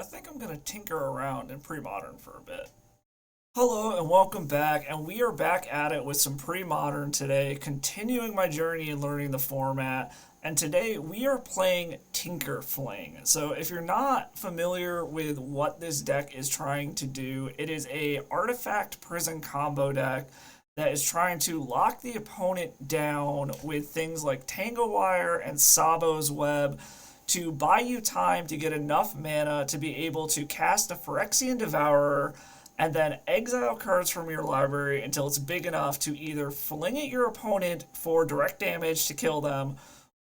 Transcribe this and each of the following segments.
think I'm going to tinker around in Premodern for a bit. Hello and welcome back, and we are back at it with some Premodern today, continuing my journey in learning the format. And today we are playing Tinker-Fling. So if you're not familiar with what this deck is trying to do, it is a artifact prison combo deck that is trying to lock the opponent down with things like Tangle Wire and Sabo's Web to buy you time to get enough mana to be able to cast a Phyrexian Devourer and then exile cards from your library until it's big enough to either fling at your opponent for direct damage to kill them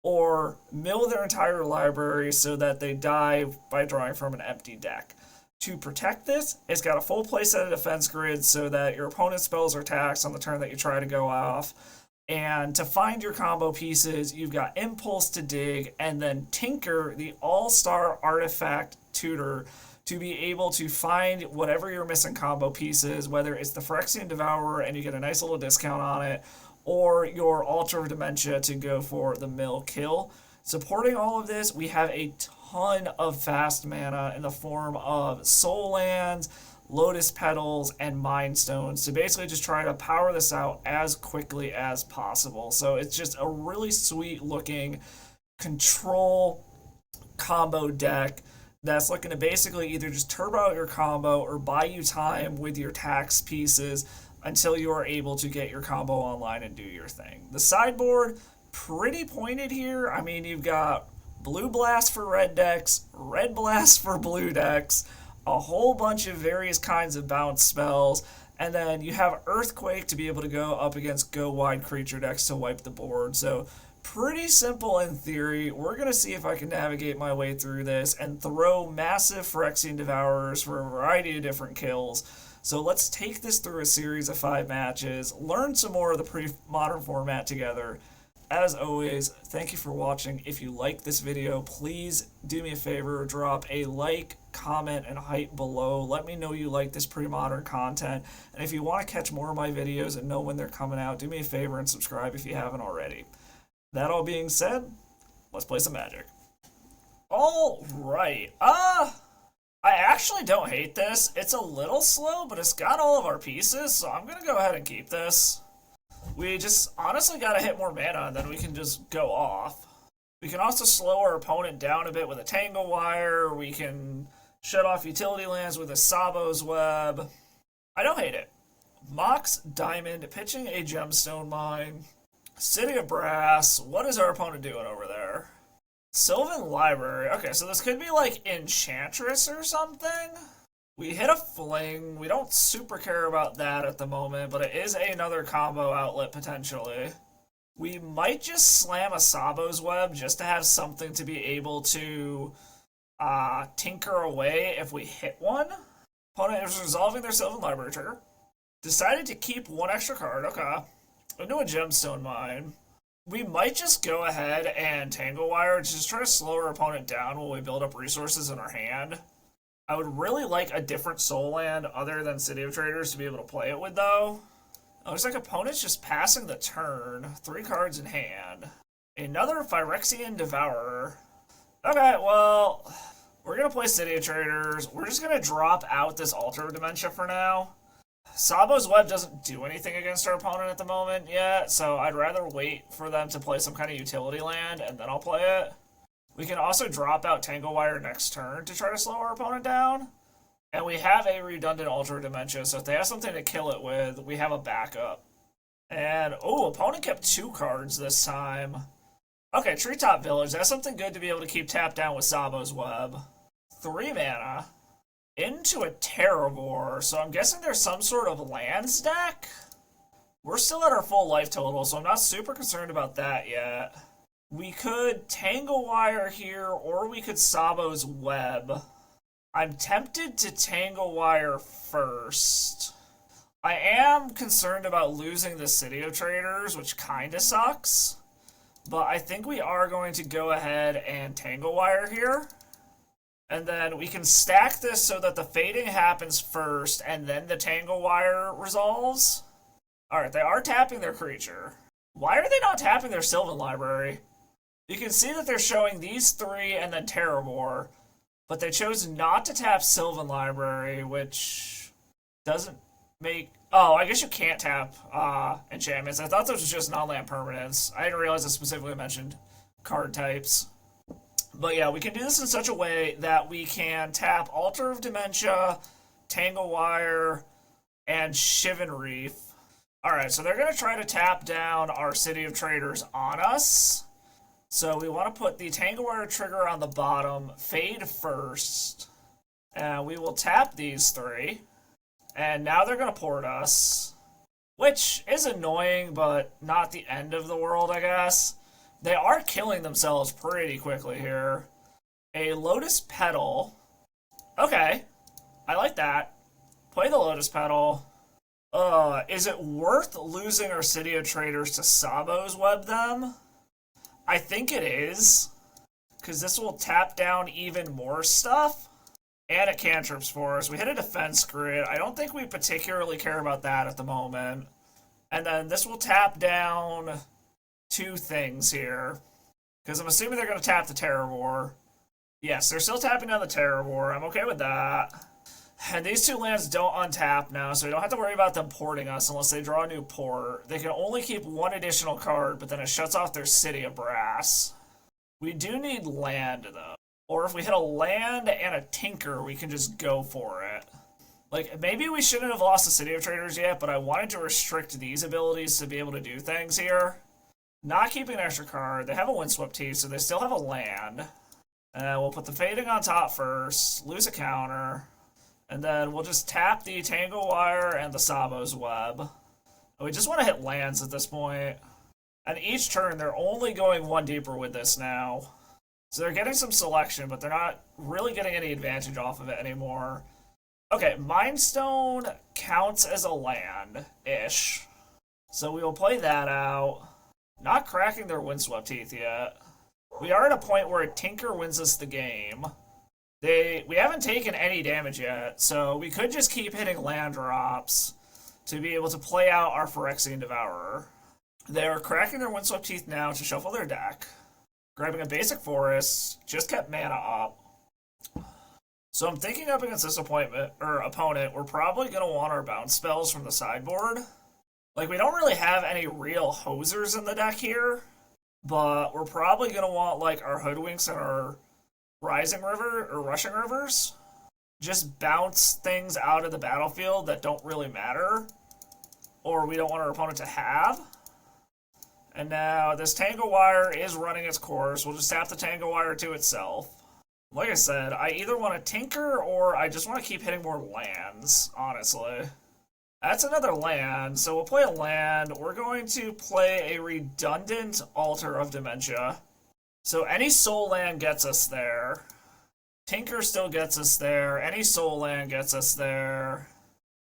or mill their entire library so that they die by drawing from an empty deck. To protect this, it's got a full playset of defense grid so that your opponent's spells are taxed on the turn that you try to go off. And to find your combo pieces, you've got Impulse to dig, and then Tinker, the all-star artifact tutor, to be able to find whatever your missing combo pieces, whether it's the Phyrexian Devourer and you get a nice little discount on it, or your Altar of Demantia to go for the mill kill. Supporting all of this, we have a ton of fast mana in the form of Soul Lands, Lotus Petals, and Mind Stones to basically just try to power this out as quickly as possible. So it's just a really sweet looking control combo deck that's looking to basically either just turbo out your combo or buy you time with your tax pieces until you are able to get your combo online and do your thing. The sideboard, pretty pointed here. I mean, you've got Blue Blast for red decks, Red Blast for blue decks, a whole bunch of various kinds of bounce spells, and then you have Earthquake to be able to go up against go-wide creature decks to wipe the board. So pretty simple in theory. We're going to see if I can navigate my way through this and throw massive Phyrexian Devourers for a variety of different kills. So let's take this through a series of 5 matches, learn some more of the pre-modern format together. As always, thank you for watching. If you like this video, please do me a favor, drop a like, comment, and hype below. Let me know you like this pre-modern content. And if you want to catch more of my videos and know when they're coming out, do me a favor and subscribe if you haven't already. That all being said, let's play some Magic. Alright, I actually don't hate this. It's a little slow, but it's got all of our pieces, so I'm gonna go ahead and keep this. We just honestly gotta hit more mana and then we can just go off. We can also slow our opponent down a bit with a Tangle Wire. We can shut off utility lands with a Sabo's Web. I don't hate it. Mox Diamond, pitching a Gemstone Mine. City of Brass. What is our opponent doing over there? Sylvan Library. Okay, so this could be like Enchantress or something. We hit a Fling. We don't super care about that at the moment, but it is another combo outlet potentially. We might just slam a Sabo's Web just to have something to be able to tinker away if we hit one. Opponent is resolving their Sylvan Library trigger. Decided to keep one extra card. Okay. Into a Gemstone Mine. We might just go ahead and Tangle Wire, just try to slow our opponent down while we build up resources in our hand. I would really like a different Soul Land other than City of Traders to be able to play it with, though. Oh, looks like opponent's just passing the turn. 3 cards in hand. Another Phyrexian Devourer. Okay, well, we're going to play City of Traders. We're just going to drop out this Altar of Demantia for now. Sabo's Web doesn't do anything against our opponent at the moment yet, so I'd rather wait for them to play some kind of utility land, and then I'll play it. We can also drop out Tangle Wire next turn to try to slow our opponent down. And we have a redundant Altar of Demantia, so if they have something to kill it with, we have a backup. And, oh, opponent kept 2 cards this time. Okay, Treetop Village. That's something good to be able to keep tapped down with Sabo's Web. 3 mana. Into a Terrageddon, so I'm guessing there's some sort of lands deck? We're still at our full life total, so I'm not super concerned about that yet. We could Tangle Wire here, or we could Sabo's Web. I'm tempted to Tangle Wire first. I am concerned about losing the City of Traders, which kinda sucks. But I think we are going to go ahead and Tangle Wire here. And then we can stack this so that the fading happens first, and then the Tangle Wire resolves. Alright, they are tapping their creature. Why are they not tapping their Sylvan Library? You can see that they're showing these 3 and then Terrageddon. But they chose not to tap Sylvan Library, which doesn't make... Oh, I guess you can't tap enchantments. I thought those was just non-land permanents. I didn't realize it specifically mentioned card types. But yeah, we can do this in such a way that we can tap Altar of Dementia, Tanglewire, and Shivan Reef. Alright, so they're going to try to tap down our City of Traders on us. So we want to put the Tanglewire trigger on the bottom, fade first. And we will tap these three. And now they're going to port us. Which is annoying, but not the end of the world, I guess. They are killing themselves pretty quickly here. A Lotus Petal. Okay. I like that. Play the Lotus Petal. Is it worth losing our City of Traders to Sabo's Web them? I think it is. Because this will tap down even more stuff. And it cantrips for us. We hit a defense grid. I don't think we particularly care about that at the moment. And then this will tap down two things here. Because I'm assuming they're going to tap the Terror. Yes, they're still tapping down the Terror. I'm okay with that. And these two lands don't untap now, so we don't have to worry about them porting us unless they draw a new port. They can only keep one additional card, but then it shuts off their City of Brass. We do need land, though. Or if we hit a land and a Tinker, we can just go for it. Like, maybe we shouldn't have lost the City of Traders yet, but I wanted to restrict these abilities to be able to do things here. Not keeping an extra card. They have a Windswept Heath, so they still have a land. We'll put the Fading on top first, lose a counter. And then we'll just tap the Tanglewire and the Sabo's Web. We just want to hit lands at this point. And each turn, they're only going one deeper with this now. So they're getting some selection, but they're not really getting any advantage off of it anymore. Okay, Mind Stone counts as a land-ish. So we will play that out. Not cracking their Windswept Heath yet. We are at a point where a Tinker wins us the game. We haven't taken any damage yet, so we could just keep hitting land drops to be able to play out our Phyrexian Devourer. They're cracking their Windswept Heath now to shuffle their deck. Grabbing a basic forest, just kept mana up. So I'm thinking up against this opponent, we're probably going to want our bounce spells from the sideboard. Like, we don't really have any real hosers in the deck here, but we're probably going to want, like, our Hoodwinks and our Rising River, or Rushing Rivers. Just bounce things out of the battlefield that don't really matter, or we don't want our opponent to have. And now this Tanglewire is running its course. We'll just tap the Tanglewire to itself. Like I said, I either want to Tinker or I just want to keep hitting more lands, honestly. That's another land, so we'll play a land. We're going to play a redundant Altar of Dementia. So any soul land gets us there. Tinker still gets us there. Any soul land gets us there.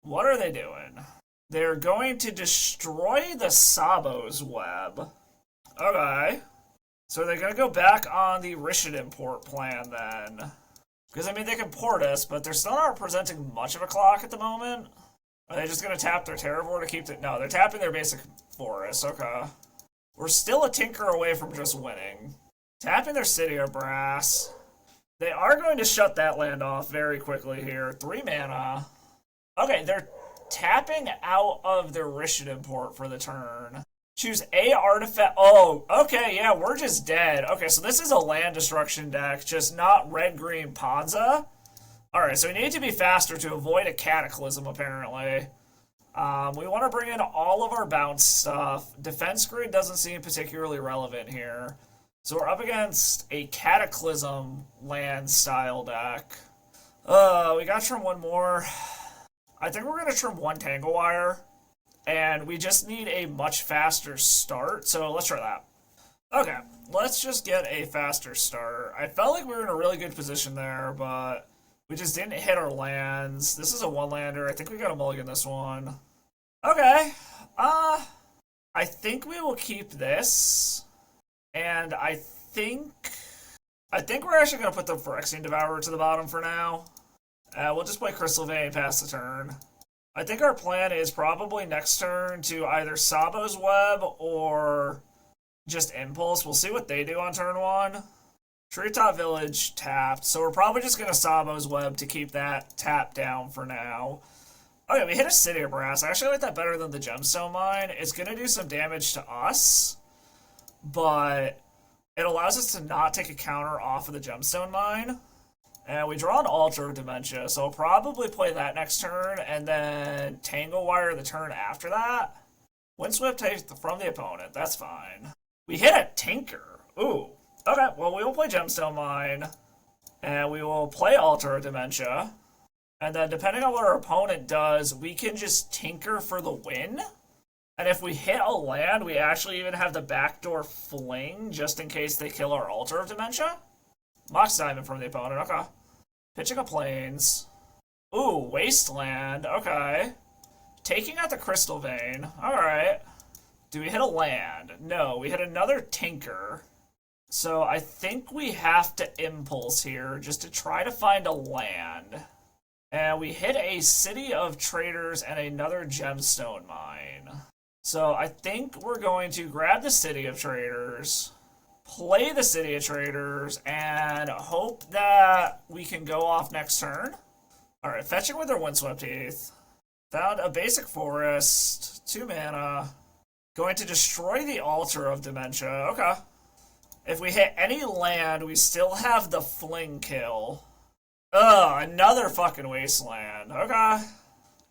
What are they doing? They're going to destroy the Sabo's Web. Okay. So they're going to go back on the Rishadan port plan then. Because, I mean, they can port us, but they're still not presenting much of a clock at the moment. Are they just going to tap their Terravore to keep it? No, they're tapping their basic forest. Okay. We're still a Tinker away from just winning. Tapping their City of Brass. They are going to shut that land off very quickly here. 3 mana. Okay, they're tapping out of their Rishadan port for the turn. Choose a artifact. Oh, okay, yeah, we're just dead. Okay, so this is a land destruction deck, just not red-green Ponza. Alright, so we need to be faster to avoid a Cataclysm, apparently. We want to bring in all of our bounce stuff. Defense grid doesn't seem particularly relevant here. So we're up against a Cataclysm land-style deck. We got to trim one more. I think we're going to trim one Tanglewire. And we just need a much faster start, so let's try that. Okay, let's just get a faster start. I felt like we were in a really good position there, but we just didn't hit our lands. This is a one-lander. I think we got to mulligan this one. Okay, I think we will keep this. And I think we're actually going to put the Phyrexian Devourer to the bottom for now. We'll just play Crystal Vein past the turn. I think our plan is probably next turn to either Sabo's Web or just Impulse. We'll see what they do on turn 1. Treetop Village tapped, so we're probably just going to Sabo's Web to keep that tapped down for now. Okay, we hit a City of Brass. I actually like that better than the Gemstone Mine. It's going to do some damage to us, but it allows us to not take a counter off of the Gemstone Mine. And we draw an Altar of Dementia, so I'll probably play that next turn, and then Tangle Wire the turn after that. Windswept from the opponent, that's fine. We hit a Tinker. Ooh. Okay, well, we will play Gemstone Mine, and we will play Altar of Dementia, and then depending on what our opponent does, we can just Tinker for the win. And if we hit a land, we actually even have the backdoor Fling, just in case they kill our Altar of Dementia. Mox Diamond from the opponent, okay. Pitching a Plains. Ooh, Wasteland, okay. Taking out the Crystal Vein, alright. Do we hit a land? No, we hit another Tinker. So I think we have to Impulse here just to try to find a land. And we hit a City of Traders and another Gemstone Mine. So I think we're going to grab the City of Traders, play the City of Traders, and hope that we can go off next turn. Alright, fetching with our Windswept Heath. Found a basic forest, 2 mana. Going to destroy the Altar of Dementia. Okay. If we hit any land, we still have the Fling kill. Ugh, another fucking Wasteland. Okay.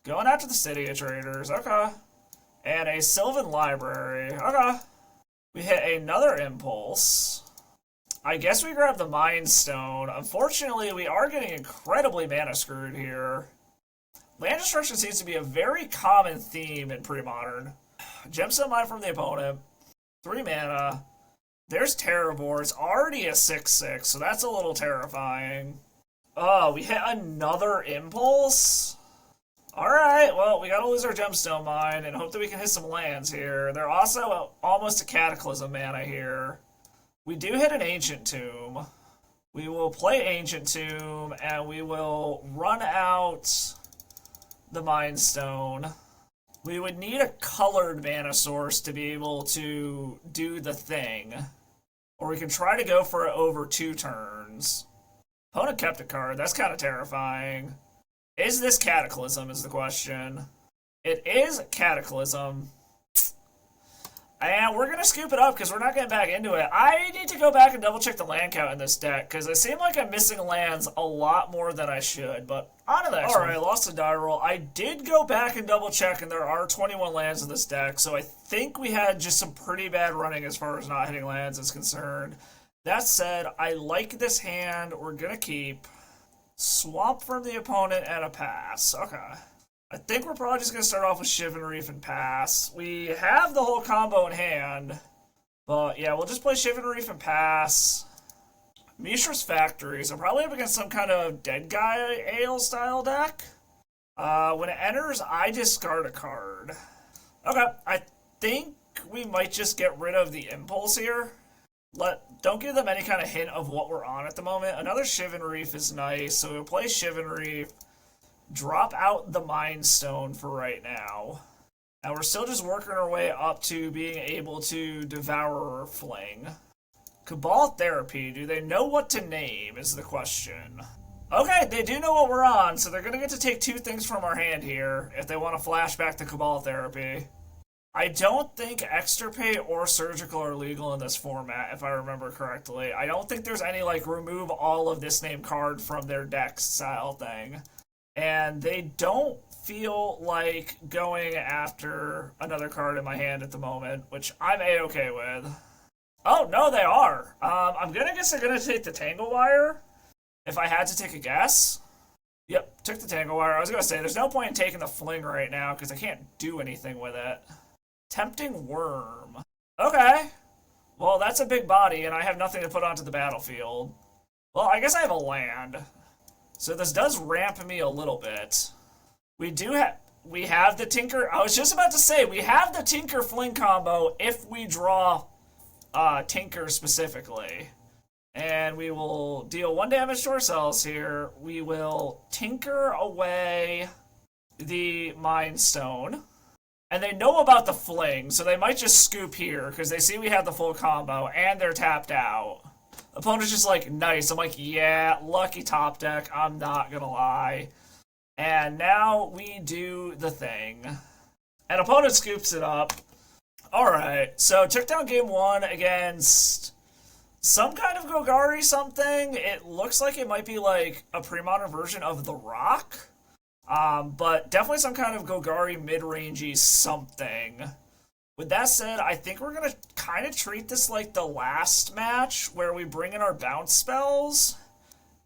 Going after the City of Traders. Okay. And a Sylvan Library. Okay. We hit another Impulse. I guess we grab the Mind Stone. Unfortunately, we are getting incredibly mana screwed here. Land destruction seems to be a very common theme in Premodern. Gemstone Mine from the opponent. 3 mana. There's Terravor. It's already a 6/6, so that's a little terrifying. Oh, we hit another Impulse? Alright, well, we gotta lose our Gemstone Mine and hope that we can hit some lands here. They're also almost a Cataclysm mana here. We do hit an Ancient Tomb. We will play Ancient Tomb, and we will run out the Mind Stone. We would need a colored mana source to be able to do the thing. Or we can try to go for it over 2 turns. Opponent kept a card. That's kind of terrifying. Is this Cataclysm is the question. It is Cataclysm. And we're going to scoop it up because we're not getting back into it. I need to go back and double check the land count in this deck because it seemed like I'm missing lands a lot more than I should. But on to the next one. Alright, I lost a die roll. I did go back and double check and there are 21 lands in this deck. So I think we had just some pretty bad running as far as not hitting lands is concerned. That said, I like this hand. We're going to keep. Swamp from the opponent and a pass. Okay. I think we're probably just going to start off with Shivan Reef and pass. We have the whole combo in hand. But yeah, we'll just play Shivan Reef and pass. Mishra's Factories. I'm probably up against some kind of Dead Guy Ale style deck. When it enters, I discard a card. Okay, I think we might just get rid of the Impulse here. Don't give them any kind of hint of what we're on at the moment. Another Shivan Reef is nice, so we'll play Shivan Reef. Drop out the Mind Stone for right now. And we're still just working our way up to being able to Devour or Fling. Cabal Therapy, do they know what to name is the question. Okay, they do know what we're on, so they're going to get to take 2 things from our hand here if they want to flash back to Cabal Therapy. I don't think Extirpate or Surgical are legal in this format, if I remember correctly. I don't think there's any, like, remove all of this name card from their deck style thing. And they don't feel like going after another card in my hand at the moment, which I'm A-okay with. Oh, no, they are. I'm gonna guess they're gonna take the Tangle Wire, if I had to take a guess. Yep, took the Tangle Wire. I was gonna say, there's no point in taking the Fling right now, because I can't do anything with it. Tempting Worm. Okay. Well, that's a big body, and I have nothing to put onto the battlefield. Well, I guess I have a land. So this does ramp me a little bit. We have the Tinker... I was just about to say, we have the Tinker-Fling combo if we draw Tinker specifically. And we will deal 1 damage to ourselves here. We will Tinker away the Mind Stone. And they know about the Fling, so they might just scoop here, because they see we have the full combo, and they're tapped out. Opponent's just like, nice. I'm like, yeah, lucky top deck. I'm not gonna lie. And now we do the thing. And opponent scoops it up. Alright, so took down game 1 against some kind of Golgari something. It looks like it might be like a pre-modern version of the Rock. But definitely some kind of Golgari mid-rangey something. With that said, I think we're going to kind of treat this like the last match where we bring in our bounce spells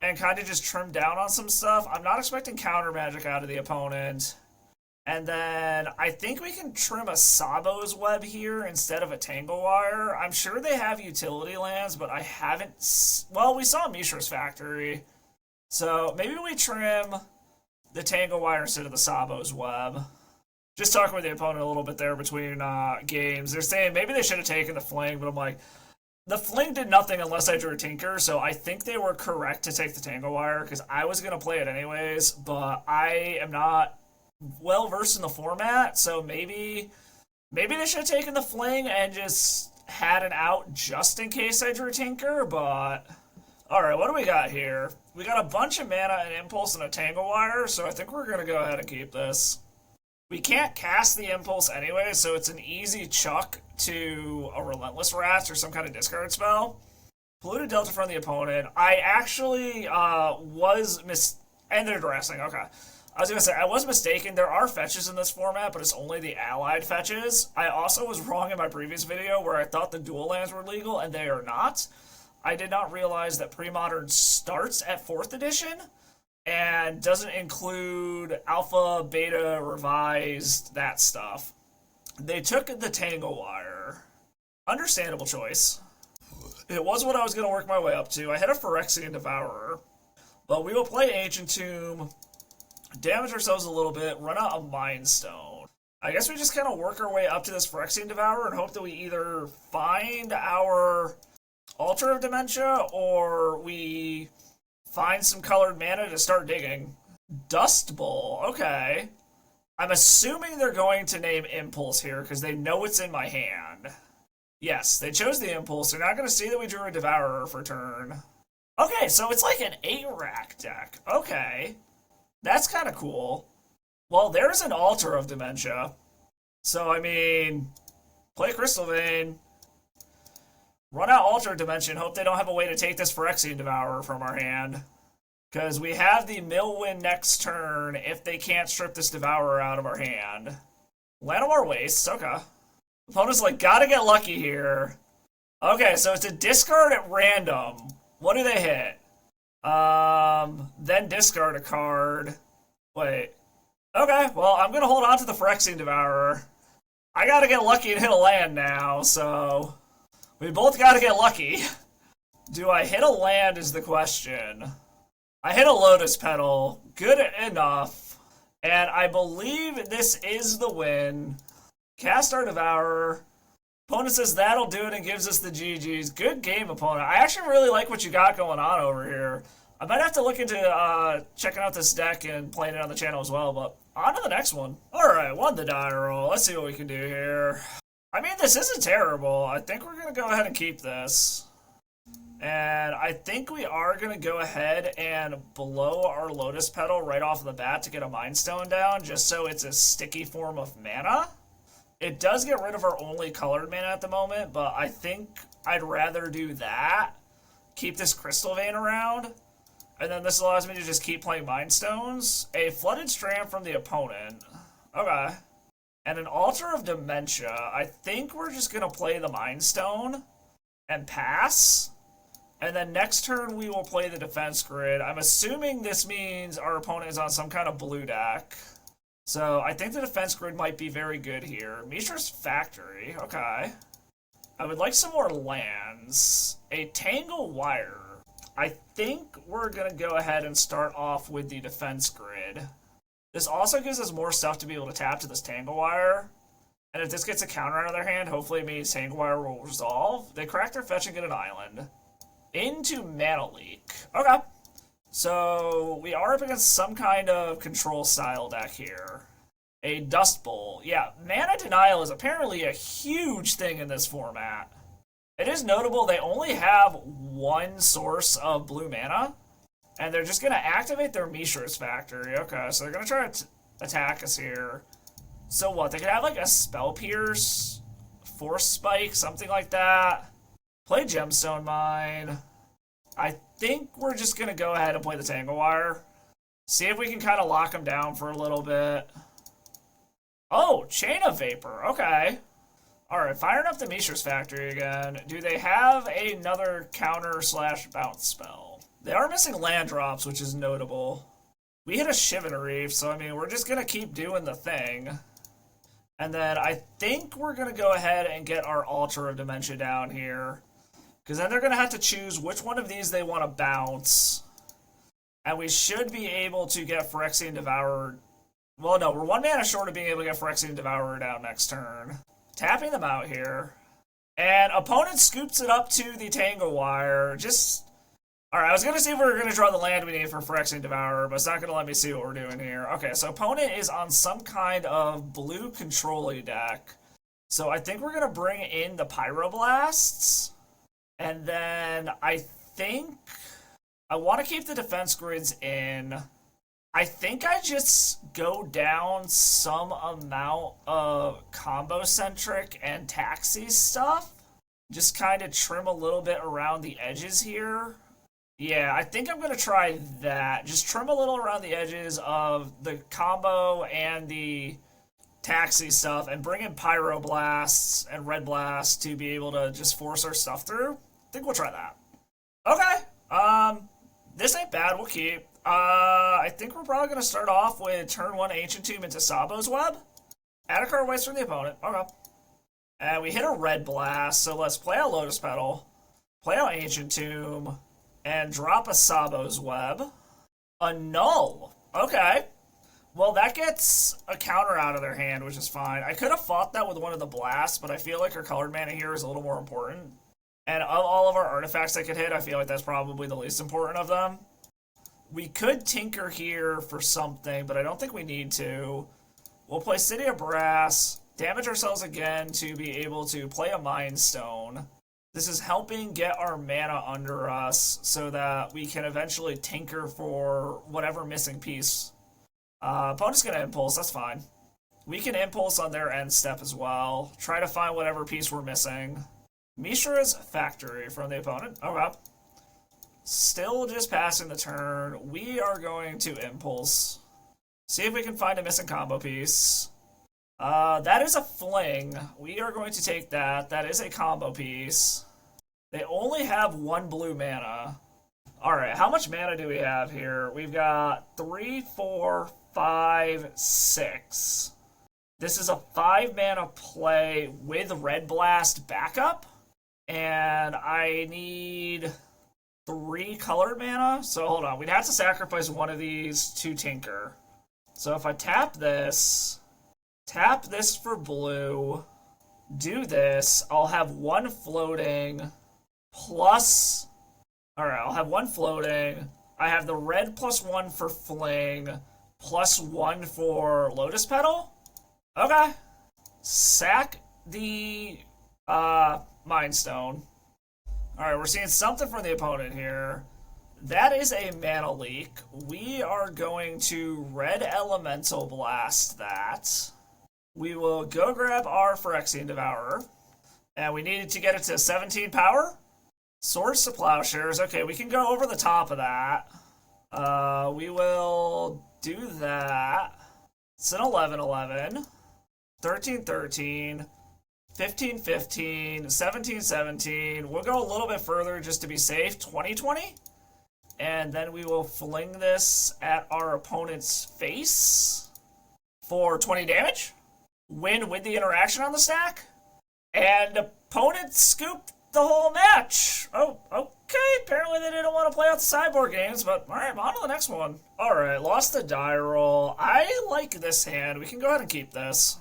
and kind of just trim down on some stuff. I'm not expecting counter magic out of the opponent. And then I think we can trim a Sabo's Web here instead of a Tangle Wire. I'm sure they have utility lands, but I haven't... Well, we saw Mishra's Factory. So maybe we trim the Tangle Wire instead of the Sabo's Web. Just talking with the opponent a little bit there between games. They're saying maybe they should have taken the Fling, but I'm like, the Fling did nothing unless I drew a Tinker, so I think they were correct to take the Tangle Wire, because I was going to play it anyways, but I am not well versed in the format, so maybe they should have taken the Fling and just had an out just in case I drew Tinker, but... Alright, what do we got here? We got a bunch of mana, an Impulse, and a Tangle Wire, so I think we're going to go ahead and keep this. We can't cast the Impulse anyway, so it's an easy chuck to a Relentless Rats or some kind of discard spell. Polluted Delta from the opponent. I actually and they're dressing, okay. I was going to say, I was mistaken. There are fetches in this format, but it's only the allied fetches. I also was wrong in my previous video where I thought the dual lands were legal, and they are not. I did not realize that Premodern starts at 4th edition and doesn't include Alpha, Beta, Revised, that stuff. They took the Tangle Wire. Understandable choice. It was what I was going to work my way up to. I had a Phyrexian Devourer, but we will play Ancient Tomb, damage ourselves a little bit, run out a Mind Stone. I guess we just kind of work our way up to this Phyrexian Devourer and hope that we either find our Altar of Demantia or we find some colored mana to start digging. Dust Bowl, okay. I'm assuming they're going to name Impulse here because they know it's in my hand. Yes, they chose the Impulse. They're not going to see that we drew a Devourer for turn. Okay, so it's like an 8-rack deck. Okay. That's kind of cool. Well, there's an Altar of Dementia. So, I mean, play Crystal Vein. Run out Altar of Dimension. Hope they don't have a way to take this Phyrexian Devourer from our hand. Because we have the Millwind next turn if they can't strip this Devourer out of our hand. Llanowar Wastes, okay. Opponent's like, gotta get lucky here. Okay, so it's a discard at random. What do they hit? Then discard a card. Wait. Okay, well, I'm gonna hold on to the Phyrexian Devourer. I gotta get lucky and hit a land now, so... We both gotta get lucky. Do I hit a land is the question. I hit a Lotus Petal. Good enough. And I believe this is the win. Cast our Devourer. Opponent says that'll do it and gives us the GG's. Good game, opponent. I actually really like what you got going on over here. I might have to look into checking out this deck and playing it on the channel as well, but on to the next one. Alright, won the die roll. Let's see what we can do here. I mean, this isn't terrible. I think we're going to go ahead and keep this. And I think we are going to go ahead and blow our Lotus Petal right off the bat to get a Mind Stone down, just so it's a sticky form of mana. It does get rid of our only colored mana at the moment, but I think I'd rather do that. Keep this Crystal Vein around. And then this allows me to just keep playing Mind Stones. A Flooded Strand from the opponent. Okay. And an Altar of Dementia. I think we're just going to play the Mind Stone and pass. And then next turn we will play the Defense Grid. I'm assuming this means our opponent is on some kind of blue deck. So I think the Defense Grid might be very good here. Mishra's Factory. Okay. I would like some more lands. A Tangle Wire. I think we're going to go ahead and start off with the Defense Grid. This also gives us more stuff to be able to tap to this Tangle Wire. And if this gets a counter out of their hand, hopefully it means Tangle Wire will resolve. They crack their fetch and get an island. Into Mana Leak. Okay. So we are up against some kind of control style deck here. A Dust Bowl. Yeah, Mana Denial is apparently a huge thing in this format. It is notable they only have one source of blue mana, and they're just going to activate their Mishra's Factory. Okay, so they're going to try to attack us here. So what? They could have like a Spell Pierce, Force Spike, something like that. Play Gemstone Mine. I think we're just going to go ahead and play the Tangle Wire. See if we can kind of lock them down for a little bit. Oh, Chain of Vapor. Okay. Alright, firing up the Mishra's Factory again. Do they have another counter/bounce spell? They are missing land drops, which is notable. We hit a Shivan Reef, so I mean, we're just going to keep doing the thing. And then I think we're going to go ahead and get our Altar of Demantia down here. Because then they're going to have to choose which one of these they want to bounce. And we should be able to get Phyrexian Devourer. Well, no, we're 1 mana short of being able to get Phyrexian Devourer down next turn. Tapping them out here. And opponent scoops it up to the Tangle Wire. Alright, I was going to see if we were going to draw the land we need for Phyrexian Devourer, but it's not going to let me see what we're doing here. Okay, so opponent is on some kind of blue control-y deck. So I think we're going to bring in the Pyroblasts. And then I think I want to keep the defense grids in. I think I just go down some amount of combo-centric and taxi stuff. Just kind of trim a little bit around the edges here. Yeah, I think I'm going to try that. Just trim a little around the edges of the combo and the taxi stuff and bring in Pyroblasts and Red Blasts to be able to just force our stuff through. I think we'll try that. Okay. This ain't bad. We'll keep. I think we're probably going to start off with turn 1 Ancient Tomb into Sabo's Web. Add a card waste from the opponent. Okay. And we hit a Red Blast, so let's play out Lotus Petal, play out Ancient Tomb, and drop a Sabo's Web. A Null. Okay. Well, that gets a counter out of their hand, which is fine. I could have fought that with one of the blasts, but I feel like our colored mana here is a little more important. And of all of our artifacts that could hit, I feel like that's probably the least important of them. We could Tinker here for something, but I don't think we need to. We'll play City of Brass, damage ourselves again to be able to play a Mind Stone. This is helping get our mana under us so that we can eventually tinker for whatever missing piece. Opponent's going to Impulse, that's fine. We can Impulse on their end step as well. Try to find whatever piece we're missing. Mishra's Factory from the opponent. Okay. Still just passing the turn. We are going to Impulse. See if we can find a missing combo piece. That is a Fling. We are going to take that. That is a combo piece. They only have 1 blue mana. Alright, how much mana do we have here? We've got 3, 4, 5, 6. This is a 5 mana play with Red Blast backup. And I need 3 colored mana. So hold on, we'd have to sacrifice one of these to Tinker. So if I tap this for blue, do this, I'll have 1 floating plus... Alright, I'll have 1 floating. I have the red +1 for Fling, +1 for Lotus Petal. Okay. Sack the Mind Stone. Alright, we're seeing something from the opponent here. That is a mana leak. We are going to Red Elemental Blast that. We will go grab our Phyrexian Devourer. And we needed to get it to 17 power. Swords to Plowshares. Okay, we can go over the top of that. We will do that. It's an 11-11. 13-13. 15-15. 17-17. We'll go a little bit further just to be safe. 20-20. And then we will fling this at our opponent's face for 20 damage. Win with the interaction on the stack. And opponent scooped the whole match. Oh, okay. Apparently they didn't want to play out the sideboard games, but alright, on to the next one. Alright, lost the die roll. I like this hand. We can go ahead and keep this.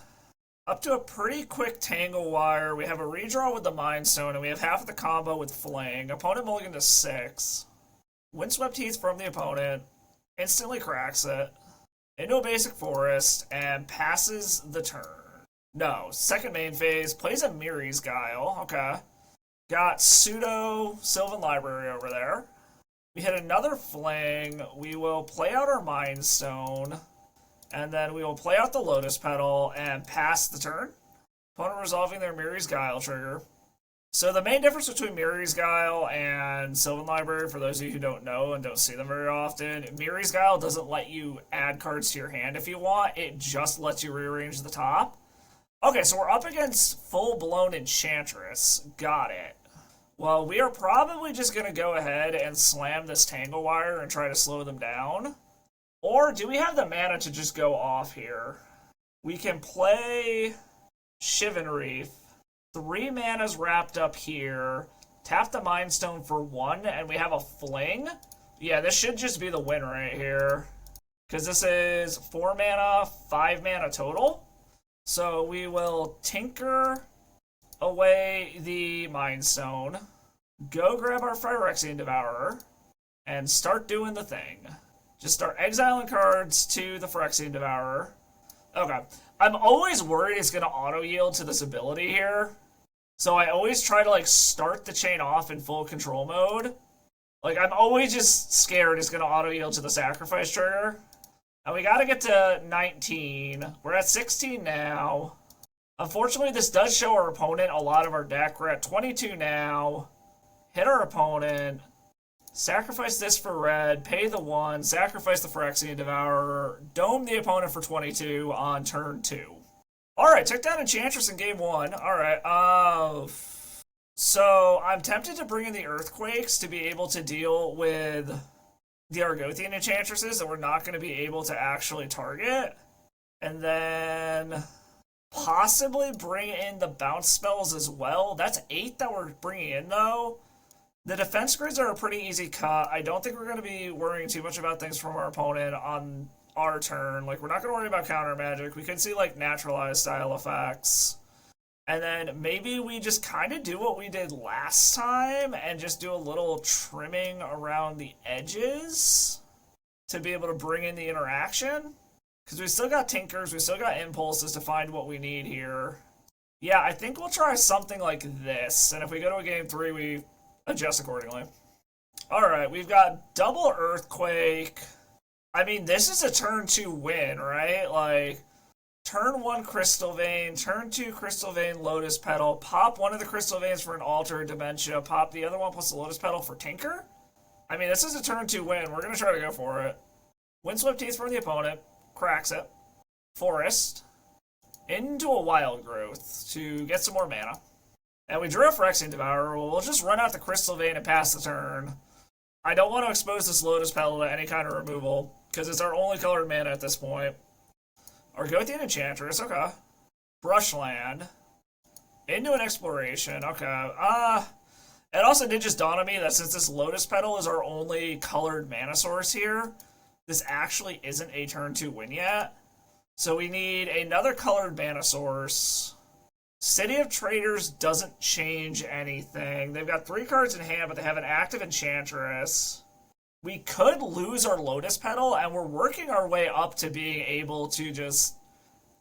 Up to a pretty quick Tangle Wire. We have a redraw with the Mind Stone, and we have half of the combo with Fling. Opponent mulligan to 6. Windswept Heath from the opponent. Instantly cracks it. Into a basic forest, and passes the turn. No, second main phase. Plays a Miri's Guile. Okay. Got pseudo Sylvan Library over there. We hit another fling. We will play out our Mind Stone. And then we will play out the Lotus Petal and pass the turn. Opponent resolving their Mirri's Guile trigger. So the main difference between Mirri's Guile and Sylvan Library, for those of you who don't know and don't see them very often, Mirri's Guile doesn't let you add cards to your hand if you want. It just lets you rearrange the top. Okay, so we're up against full-blown Enchantress. Got it. Well, we are probably just going to go ahead and slam this Tangle Wire and try to slow them down. Or do we have the mana to just go off here? We can play Shivan Reef. 3 mana's wrapped up here. Tap the Mind Stone for 1, and we have a fling. Yeah, this should just be the win right here. Because this is 4 mana, 5 mana total. So we will tinker away the Mind Stone. Go grab our Phyrexian Devourer. And start doing the thing. Just start exiling cards to the Phyrexian Devourer. Okay. I'm always worried it's going to auto-yield to this ability here. So I always try to, like, start the chain off in full control mode. Like, I'm always just scared it's going to auto-yield to the sacrifice trigger. And we got to get to 19. We're at 16 now. Unfortunately, this does show our opponent a lot of our deck. We're at 22 now. Hit our opponent. Sacrifice this for red, pay the 1, sacrifice the Phyrexian Devourer, dome the opponent for 22 on turn 2. Alright, took down Enchantress in game 1. Alright, so I'm tempted to bring in the Earthquakes to be able to deal with the Argothian Enchantresses that we're not going to be able to actually target. And then possibly bring in the bounce spells as well. That's 8 that we're bringing in, though. The defense grids are a pretty easy cut. I don't think we're going to be worrying too much about things from our opponent on our turn. Like, we're not going to worry about counter magic. We could see, like, naturalized style effects. And then maybe we just kind of do what we did last time and just do a little trimming around the edges to be able to bring in the interaction. Because we still got Tinkers, we still got Impulses to find what we need here. Yeah, I think we'll try something like this. And if we go to a game 3, we adjust accordingly. Alright, we've got double Earthquake. I mean, this is a turn 2 win, right? Like, turn 1 Crystal Vein, turn 2 Crystal Vein Lotus Petal, pop one of the Crystal Veins for an Altar of Demantia, pop the other one plus the Lotus Petal for Tinker? I mean, this is a turn 2 win. We're going to try to go for it. Windswept Teeth from the opponent, cracks it. Forest, into a Wild Growth to get some more mana. And we drew a Phyrexian Devourer. We'll just run out the Crystal Vein and pass the turn. I don't want to expose this Lotus Petal to any kind of removal, because it's our only colored mana at this point. Argothian Enchantress, okay. Brushland. Into an Exploration, okay. It also did just dawn on me that since this Lotus Petal is our only colored mana source here, this actually isn't a turn 2 win yet. So we need another colored mana source. City of Traders doesn't change anything. They've got 3 cards in hand, but they have an active Enchantress. We could lose our Lotus Petal, and we're working our way up to being able to just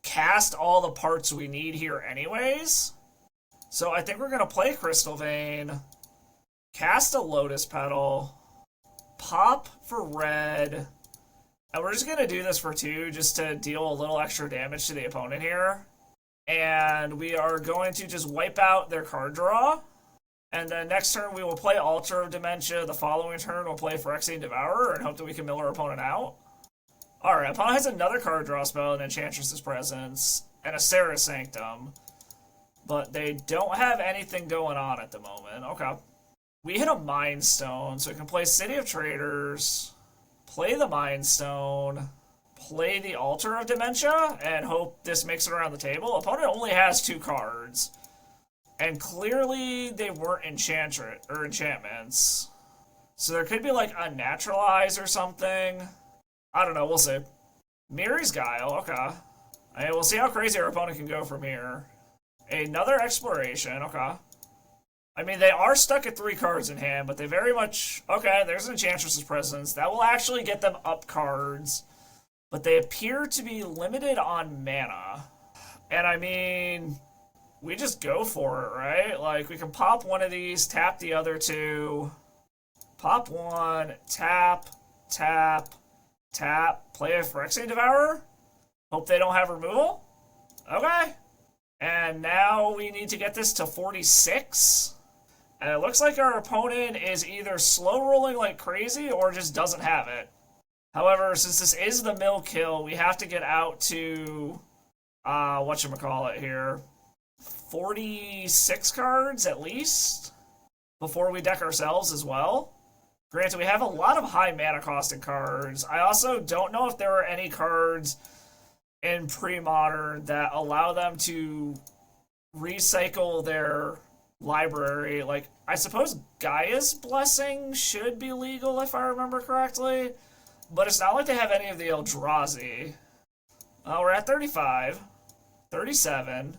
cast all the parts we need here anyways. So I think we're going to play Crystal Vein, cast a Lotus Petal, pop for red, and we're just going to do this for 2 just to deal a little extra damage to the opponent here. And we are going to just wipe out their card draw. And then next turn we will play Altar of Demantia. The following turn we'll play Phyrexian Devourer and hope that we can mill our opponent out. Alright, opponent has another card draw spell in Enchantress's Presence and a Serra's Sanctum. But they don't have anything going on at the moment. Okay. We hit a Mind Stone, so we can play City of Traders, play the Mind Stone, play the Altar of Demantia, and hope this makes it around the table. Opponent only has 2 cards. And clearly they weren't Enchantress or enchantments. So there could be like a Naturalize or something. I don't know, we'll see. Mirri's Guile, okay. Hey, we'll see how crazy our opponent can go from here. Another Exploration, okay. I mean, they are stuck at 3 cards in hand, but they very much... Okay, there's an Enchantress's Presence. That will actually get them up cards. But they appear to be limited on mana. And I mean, we just go for it, right? Like, we can pop one of these, tap the other two, pop one, tap, tap, tap, play a Phyrexian Devourer. Hope they don't have removal. Okay. And now we need to get this to 46. And it looks like our opponent is either slow rolling like crazy or just doesn't have it. However, since this is the mill kill, we have to get out to, whatchamacallit here, 46 cards at least before we deck ourselves as well. Granted, we have a lot of high mana costing cards. I also don't know if there are any cards in Premodern that allow them to recycle their library. Like, I suppose Gaia's Blessing should be legal if I remember correctly, but it's not like they have any of the Eldrazi. We're at 35, 37,